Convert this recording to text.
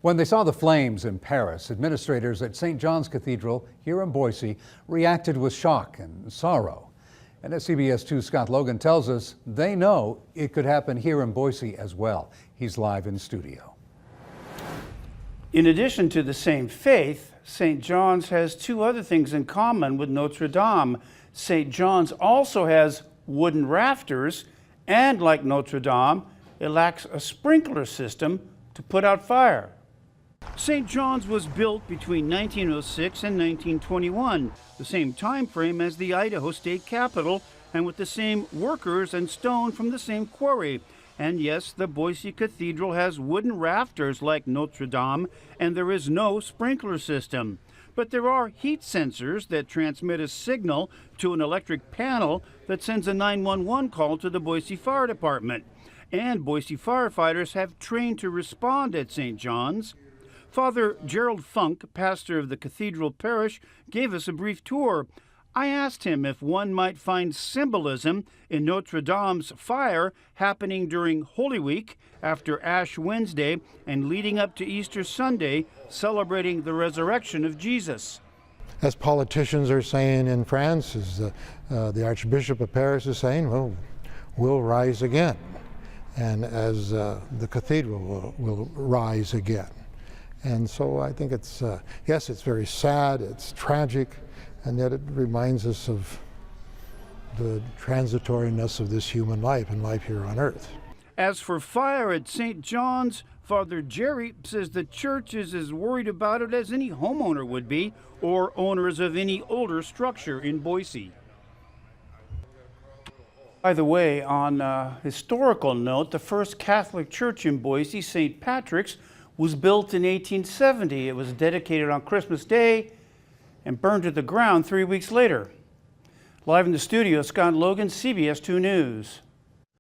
When they saw the flames in Paris, administrators at St. John's Cathedral here in Boise reacted with shock and sorrow. And as CBS 2's Scott Logan tells us, they know it could happen here in Boise as well. He's live in studio. In addition to the same faith, St. John's has two other things in common with Notre Dame. St. John's also has wooden rafters, and like Notre Dame, it lacks a sprinkler system to put out fire. St. John's was built between 1906 and 1921, the same time frame as the Idaho State Capitol, and with the same workers and stone from the same quarry. And yes, the Boise Cathedral has wooden rafters like Notre Dame, and there is no sprinkler system. But there are heat sensors that transmit a signal to an electric panel that sends a 911 call to the Boise Fire Department. And Boise firefighters have trained to respond at St. John's. Father Gerald Funk, pastor of the Cathedral Parish, gave us a brief tour. I asked him if one might find symbolism in Notre Dame's fire happening during Holy Week, after Ash Wednesday, and leading up to Easter Sunday, celebrating the resurrection of Jesus. As politicians are saying in France, as the Archbishop of Paris is saying, well, we'll rise again. And as the cathedral will rise again. And so I think it's, yes, it's very sad, it's tragic, and yet it reminds us of the transitoriness of this human life and life here on earth. As for fire at St. John's, Father Jerry says the church is as worried about it as any homeowner would be, or owners of any older structure in Boise. By the way, on a historical note, the first Catholic church in Boise, St. Patrick's, was built in 1870. It was dedicated on Christmas Day and burned to the ground 3 weeks later. Live in the studio, Scott Logan, CBS 2 News.